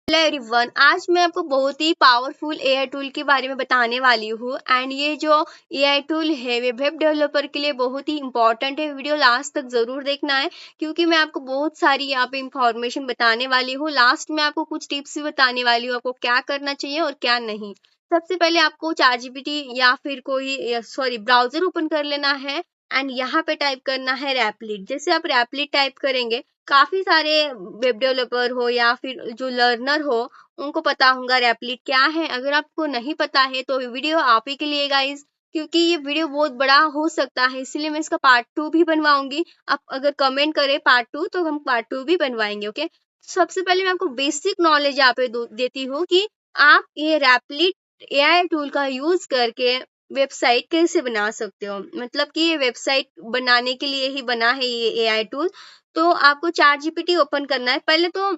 Hello everyone, आज मैं आपको बहुत ही पावरफुल एआई टूल के बारे में बताने वाली हूँ। एंड ये जो एआई टूल है वेब डेवलपर के लिए बहुत ही इंपॉर्टेंट है। वीडियो लास्ट तक जरूर देखना है क्योंकि मैं आपको बहुत सारी यहाँ पे इंफॉर्मेशन बताने वाली हूँ। लास्ट में आपको कुछ टिप्स भी बताने वाली हूँ, आपको क्या करना चाहिए और क्या नहीं। सबसे पहले आपको ChatGPT या फिर कोई ब्राउजर ओपन कर लेना है एंड यहाँ पे टाइप करना है रैपलिट। जैसे आप रैपलिट टाइप करेंगे, काफी सारे वेब डेवलपर हो या फिर जो लर्नर हो उनको पता होगा रैपलिट क्या है। अगर आपको नहीं पता है तो वीडियो आप ही के लिए गाइस, क्योंकि ये वीडियो बहुत बड़ा हो सकता है, इसलिए मैं इसका पार्ट 2 भी बनवाऊंगी। आप अगर कमेंट करें पार्ट 2 तो हम पार्ट 2 भी बनवाएंगे। ओके, सबसे पहले मैं आपको बेसिक नॉलेज यहाँ पे देती हूँ कि आप ये रैपलिट एआई टूल का यूज करके वेबसाइट कैसे बना सकते हो। मतलब कि ये वेबसाइट बनाने के लिए ही बना है ये एआई टूल। तो आपको ChatGPT ओपन करना है। पहले तो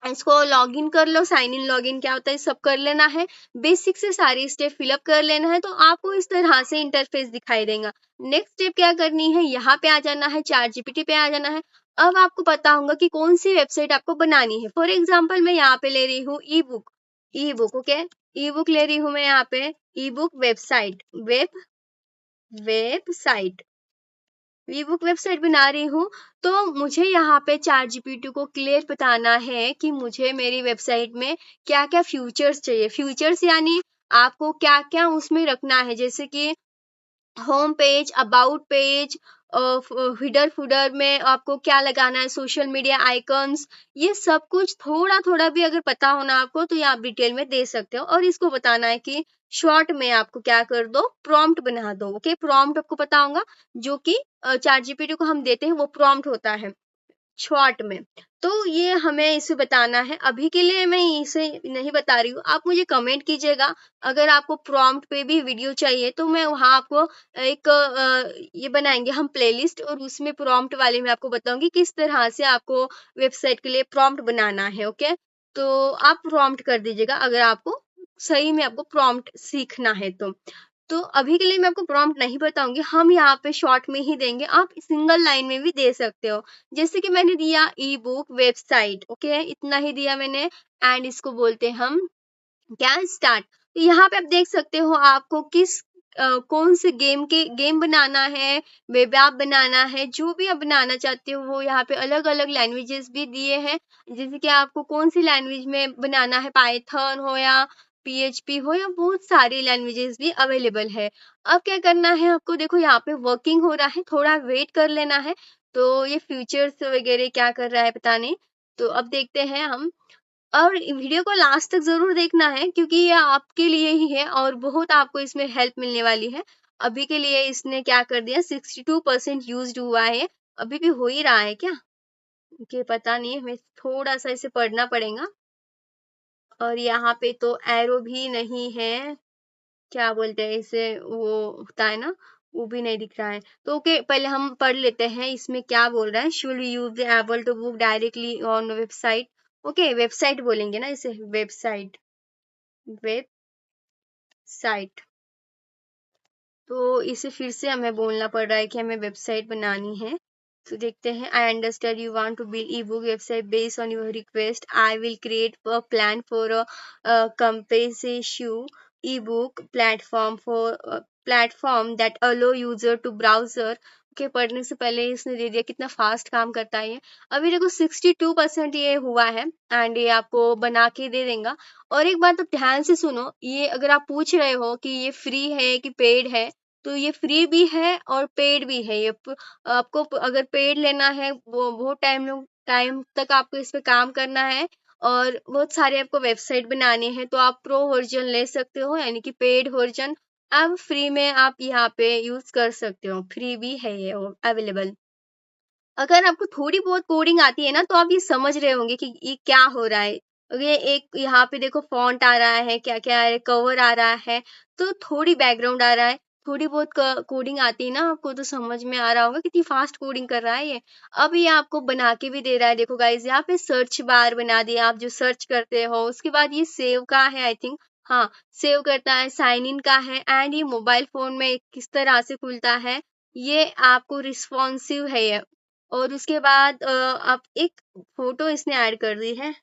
इसको लॉगिन कर लो, साइन इन लॉगिन क्या होता है सब कर लेना है। बेसिक से सारी स्टेप फिलअप कर लेना है तो आपको इस तरह से इंटरफेस दिखाई देगा। नेक्स्ट स्टेप क्या करनी है, यहाँ पे आ जाना है, ChatGPT पे आ जाना है। अब आपको पता होगा कि कौन सी वेबसाइट आपको बनानी है। फॉर एग्जाम्पल मैं यहाँ पे ले रही हूँ ई बुक। ओके, ई बुक ले रही हूँ मैं यहाँ पे, ई बुक वेबसाइट ई बुक वेबसाइट बना रही हूँ। तो मुझे यहाँ पे ChatGPT को क्लियर बताना है कि मुझे मेरी वेबसाइट में क्या क्या फ्यूचर्स चाहिए। फ्यूचर्स यानी आपको क्या क्या उसमें रखना है, जैसे कि home page, about page, header footer में आपको क्या लगाना है, सोशल मीडिया आइकन्स, ये सब कुछ थोड़ा थोड़ा भी अगर पता होना आपको तो ये आप डिटेल में दे सकते हो। और इसको बताना है कि शॉर्ट में आपको क्या कर दो, प्रॉम्प्ट बना दो। ओके, प्रॉम्प्ट आपको पता होगा जो कि ChatGPT को हम देते हैं वो प्रॉम्प्ट होता है शॉर्ट में। तो ये हमें इसे बताना है। अभी के लिए मैं इसे नहीं बता रही हूँ, आप मुझे कमेंट कीजिएगा। अगर आपको प्रॉम्प्ट पे भी वीडियो चाहिए तो मैं वहां आपको एक ये बनाएंगे हम प्लेलिस्ट, और उसमें प्रॉम्प्ट वाले में आपको बताऊंगी किस तरह से आपको वेबसाइट के लिए प्रॉम्प्ट बनाना है। ओके, तो आप प्रॉम्प्ट कर दीजिएगा अगर आपको सही में आपको प्रॉम्प्ट सीखना है तो अभी के लिए मैं आपको प्रॉम्प्ट नहीं बताऊंगी, हम यहाँ पे शॉर्ट में ही देंगे। आप सिंगल लाइन में भी दे सकते हो, जैसे कि मैंने दिया ई बुक वेबसाइट। ओके, इतना ही दिया मैंने एंड इसको बोलते हैं हम क्या, स्टार्ट। तो यहाँ पे आप देख सकते हो आपको कौन से गेम बनाना है, वेब ऐप बनाना है, जो भी आप बनाना चाहते हो वो यहाँ पे अलग अलग लैंग्वेजेस भी दिए हैं। जैसे कि आपको कौन सी लैंग्वेज में बनाना है, पाइथन हो या PHP हो या बहुत सारी लैंग्वेजेस भी अवेलेबल है। अब क्या करना है आपको, देखो यहाँ पे वर्किंग हो रहा है, थोड़ा वेट कर लेना है। तो ये फ्यूचर्स वगैरह क्या कर रहा है पता नहीं, तो अब देखते हैं हम। और वीडियो को लास्ट तक जरूर देखना है क्योंकि ये आपके लिए ही है और बहुत आपको इसमें हेल्प मिलने वाली है। अभी के लिए इसने क्या कर दिया, 62% यूज हुआ है। अभी भी हो ही रहा है क्या, कि पता नहीं है, हमें थोड़ा सा इसे पढ़ना पड़ेगा। और यहाँ पे तो एरो भी नहीं है, क्या बोलते हैं इसे, वो होता है ना, वो भी नहीं दिख रहा है। तो ओके, पहले हम पढ़ लेते हैं इसमें क्या बोल रहा है। Should use the able to book directly on website. Okay, website बोलेंगे ना इसे, वेबसाइट। तो इसे फिर से हमें बोलना पड़ रहा है कि हमें वेबसाइट बनानी है। तो देखते हैं, I understand you want to build e book website based on your request. I will create a plan for a comprehensive e book platform that allow user to browser. के पढ़ने से पहले इसने दे दिया कितना फास्ट काम करता है ये। अभी देखो 62% ये हुआ है एंड ये आपको बना के दे देगा। और एक बात आप ध्यान से सुनो, ये अगर आप पूछ रहे हो कि ये फ्री है कि पेड है, तो ये फ्री भी है और पेड भी है। आपको अगर पेड लेना है वो बहुत टाइम तक आपको इस पे काम करना है और बहुत सारे आपको वेबसाइट बनाने हैं, तो आप प्रो वर्जन ले सकते हो, यानी कि पेड वर्जन। अब फ्री में आप यहाँ पे यूज कर सकते हो, फ्री भी है ये अवेलेबल। अगर आपको थोड़ी बहुत कोडिंग आती है ना तो आप ये समझ रहे होंगे कि ये क्या हो रहा है। ये एक यहाँ पे देखो फॉन्ट आ रहा है, क्या क्या है, कवर आ रहा है, तो थोड़ी बैकग्राउंड आ रहा है, थोड़ी बहुत कोडिंग आती है ना आपको तो समझ में आ रहा होगा कितनी फास्ट कोडिंग कर रहा है ये। अब ये आपको बना के भी दे रहा है। देखो गाइज, यहाँ पे सर्च बार बना दिया, आप जो सर्च करते हो। उसके बाद ये सेव का है आई थिंक, हाँ सेव करता है, साइन इन का है एंड ये मोबाइल फोन में किस तरह से खुलता है, ये आपको रिस्पॉन्सिव है ये। और उसके बाद आप एक फोटो इसने ऐड कर दी है।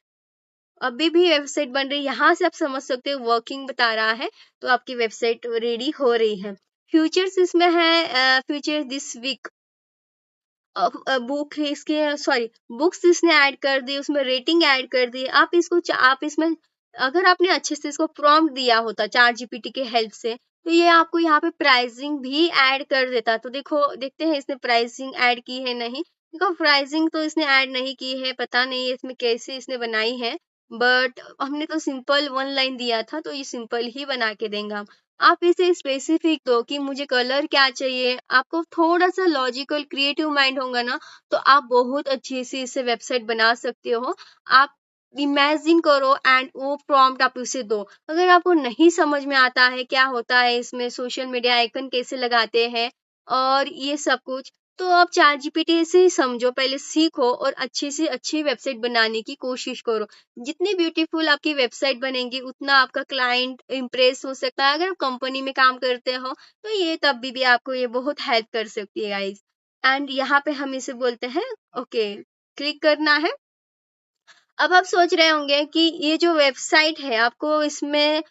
अभी भी वेबसाइट बन रही है, यहाँ से आप समझ सकते हो वर्किंग बता रहा है, तो आपकी वेबसाइट रेडी हो रही है। फ्यूचर्स इसमें है, फ्यूचर दिस वीक बुक है इसके, सॉरी बुक्स इसने ऐड कर दी, उसमें रेटिंग ऐड कर दी। आप इसमें अगर आपने अच्छे से इसको प्रॉम्प्ट दिया होता चैट जीपीटी के हेल्प से, तो ये आपको यहाँ पे प्राइसिंग भी ऐड कर देता। तो देखते हैं इसने प्राइसिंग ऐड की है नहीं। देखो प्राइसिंग तो इसने ऐड नहीं की है, पता नहीं इसमें कैसे इसने बनाई है, बट हमने तो सिंपल 1 लाइन दिया था, तो ये सिंपल ही बना के देंगे। आप इसे स्पेसिफिक दो कि मुझे कलर क्या चाहिए। आपको थोड़ा सा लॉजिकल क्रिएटिव माइंड होगा ना, तो आप बहुत अच्छी से इसे वेबसाइट बना सकते हो। आप इमेजिन करो एंड वो प्रॉम्प्ट आप उसे दो। अगर आपको नहीं समझ में आता है क्या होता है इसमें, सोशल मीडिया आइकन कैसे लगाते हैं और ये सब कुछ, तो आप चैट जीपीटी से ही समझो, पहले सीखो और अच्छी से अच्छी वेबसाइट बनाने की कोशिश करो। जितनी ब्यूटीफुल आपकी वेबसाइट बनेगी, उतना आपका क्लाइंट इम्प्रेस हो सकता है। अगर आप कंपनी में काम करते हो, तो ये तब भी आपको ये बहुत हेल्प कर सकती है गाइस। एंड यहाँ पे हम इसे बोलते हैं ओके, क्लिक करना है। अब आप सोच रहे होंगे कि ये जो वेबसाइट है, आपको इसमें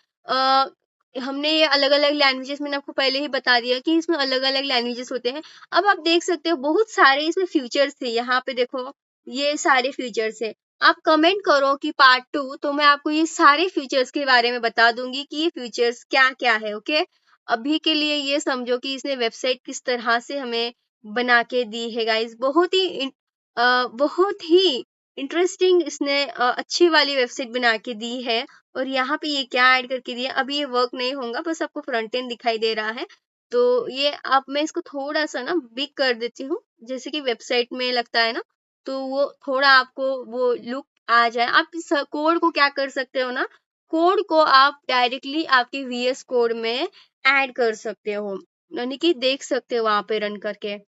हमने ये अलग-अलग लैंग्वेजेस, मैंने आपको पहले ही बता दिया कि इसमें अलग-अलग लैंग्वेजेस होते हैं। अब आप देख सकते हो बहुत सारे इसमें फीचर्स थे। यहाँ पे देखो, ये सारे फीचर्स है। आप कमेंट करो कि पार्ट 2, तो मैं आपको ये सारे फीचर्स के बारे में बता दूंगी कि ये फीचर्स क्या-क्या है। ओके, अभी के लिए ये समझो कि इसने वेबसाइट किस तरह से हमें बना के दी है गाइस। बहुत ही इंटरेस्टिंग इसने अच्छी वाली वेबसाइट बना के दी है। और यहाँ पे ये क्या ऐड करके दिया, अभी ये वर्क नहीं होगा, बस आपको फ्रंट एंड दिखाई दे रहा है। तो ये आप, मैं इसको थोड़ा सा ना बिग कर देती हूँ, जैसे कि वेबसाइट में लगता है ना, तो वो थोड़ा आपको वो लुक आ जाए। आप इस कोड को क्या कर सकते हो ना, कोड को आप डायरेक्टली आपके वीएस कोड में ऐड कर सकते हो, यानी कि देख सकते हो वहां पे रन करके।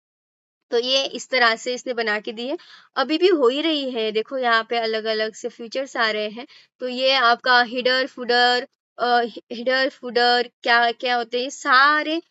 तो ये इस तरह से इसने बना के दी है, अभी भी हो ही रही है। देखो यहाँ पे अलग अलग से फीचर्स आ रहे हैं। तो ये आपका हिडर फुडर क्या क्या होते हैं, सारे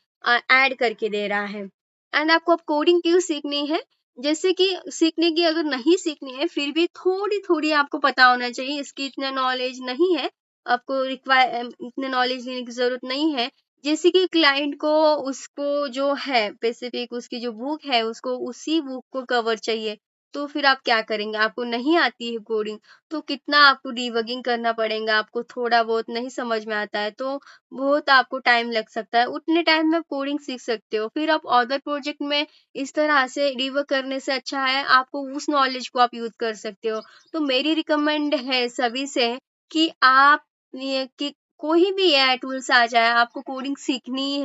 ऐड करके दे रहा है। एंड आपको अब कोडिंग क्यों सीखनी है, जैसे कि सीखने की, अगर नहीं सीखनी है फिर भी थोड़ी थोड़ी आपको पता होना चाहिए। इसकी इतना नॉलेज नहीं है, आपको रिक्वायर इतने नॉलेज लेने की जरूरत नहीं है। जैसे कि क्लाइंट को, उसको जो है स्पेसिफिक, उसकी जो बुक है उसको उसी बुक को कवर चाहिए, तो फिर आप क्या करेंगे। आपको नहीं आती है कोडिंग, तो कितना आपको डिबगिंग करना पड़ेगा। आपको थोड़ा बहुत नहीं समझ में आता है तो बहुत आपको टाइम लग सकता है। उतने टाइम में आप कोडिंग सीख सकते हो, फिर आप अदर प्रोजेक्ट में इस तरह से डिबग करने से अच्छा है आपको उस नॉलेज को आप यूज कर सकते हो। तो मेरी रिकमेंड है सभी से कि आप ये कि कोई भी एआई टूल्स आ जाए, आपको कोडिंग सीखनी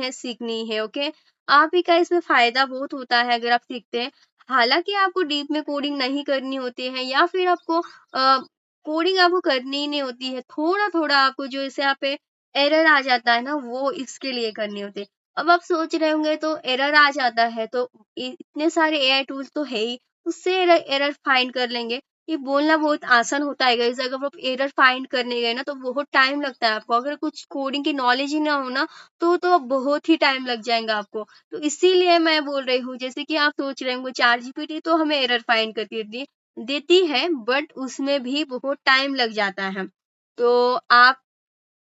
है। ओके, आप ही का इसमें फायदा बहुत होता है अगर आप सीखते हैं। हालांकि आपको डीप में कोडिंग नहीं करनी होती है, या फिर आपको कोडिंग आपको करनी ही नहीं होती है, थोड़ा थोड़ा आपको जो इसे यहाँ पे एरर आ जाता है ना, वो इसके लिए करनी होती है। अब आप सोच रहे होंगे तो एरर आ जाता है तो इतने सारे एआई टूल्स तो है ही, उससे एरर फाइंड कर लेंगे। ये बोलना बहुत आसान होता है गाइस, अगर आप एरर फाइंड करने गए ना तो बहुत टाइम लगता है आपको। अगर कुछ कोडिंग की नॉलेज ही ना हो ना, तो बहुत ही टाइम लग जाएगा आपको। तो इसीलिए मैं बोल रही हूँ, जैसे कि आप सोच रहे होंगे चैट जीपीटी तो हमें एरर फाइंड करके देती है, बट उसमें भी बहुत टाइम लग जाता है। तो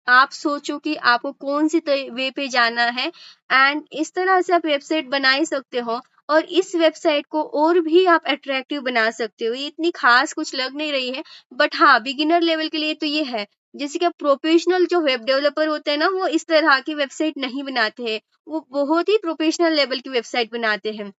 आप सोचो कि आपको कौन सी वे पे जाना है, एंड इस तरह से आप वेबसाइट बना ही सकते हो। और इस वेबसाइट को और भी आप अट्रैक्टिव बना सकते हो। ये इतनी खास कुछ लग नहीं रही है, बट हाँ बिगिनर लेवल के लिए तो ये है। जैसे कि प्रोफेशनल जो वेब डेवलपर होते हैं ना, वो इस तरह की वेबसाइट नहीं बनाते हैं, वो बहुत ही प्रोफेशनल लेवल की वेबसाइट बनाते हैं।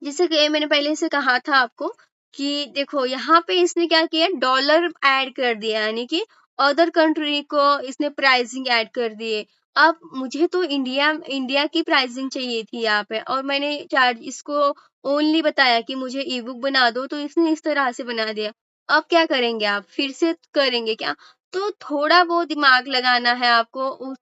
जैसे कि मैंने पहले से कहा था आपको कि देखो यहाँ पे इसने क्या किया, डॉलर ऐड कर दिया, यानी कि अदर कंट्री को इसने प्राइसिंग ऐड कर दिए। अब मुझे तो इंडिया इंडिया की प्राइसिंग चाहिए थी यहाँ पे, और मैंने चार्ज इसको ओनली बताया कि मुझे ई बुक बना दो, तो इसने इस तरह से बना दिया। अब क्या करेंगे, आप फिर से करेंगे क्या। तो थोड़ा बहुत दिमाग लगाना है आपको।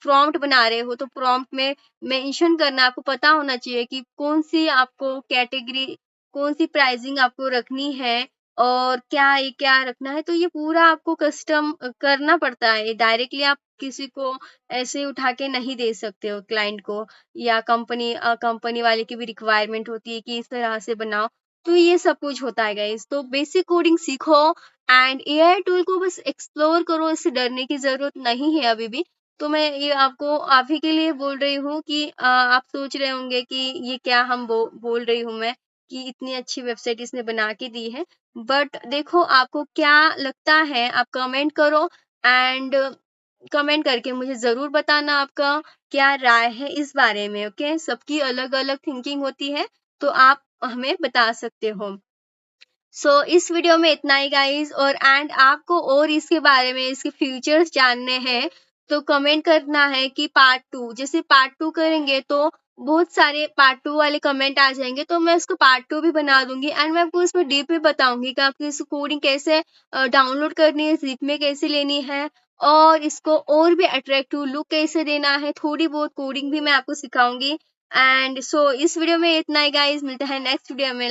प्रॉम्प्ट बना रहे हो तो प्रॉम्प्ट में मेंशन करना, आपको पता होना चाहिए कि कौन सी आपको कैटेगरी, कौन सी प्राइसिंग आपको रखनी है और क्या रखना है। तो ये पूरा आपको कस्टम करना पड़ता है, डायरेक्टली आप किसी को ऐसे उठा के नहीं दे सकते हो क्लाइंट को, या कंपनी वाले की भी रिक्वायरमेंट होती है कि इस तरह से बनाओ। तो ये सब कुछ होता है गाइस। तो बेसिक कोडिंग सीखो एंड एआई टूल को बस एक्सप्लोर करो, इससे डरने की जरूरत नहीं है अभी भी। तो मैं ये आपको आप ही के लिए बोल रही हूँ कि आप सोच रहे होंगे कि ये क्या हम बोल रही हूँ मैं कि इतनी अच्छी वेबसाइट इसने बना के दी है। बट देखो आपको क्या लगता है, आप कमेंट करो एंड कमेंट करके मुझे जरूर बताना आपका क्या राय है इस बारे में। ओके, सबकी अलग अलग थिंकिंग होती है, तो आप हमें बता सकते हो। इस वीडियो में इतना ही गाइस, और एंड आपको और इसके बारे में, इसके फीचर्स जानने हैं तो कमेंट करना है कि पार्ट 2, जैसे पार्ट 2 करेंगे तो बहुत सारे पार्ट 2 वाले कमेंट आ जाएंगे, तो मैं उसको पार्ट 2 भी बना दूंगी एंड मैं आपको इसमें डीप में बताऊंगी कि आपको इस कोडिंग कैसे डाउनलोड करनी है, जिप में कैसे लेनी है, और इसको और भी अट्रैक्टिव लुक कैसे देना है, थोड़ी बहुत कोडिंग भी मैं आपको सिखाऊंगी। एंड इस वीडियो में इतना ही गाइस, मिलते हैं नेक्स्ट वीडियो में।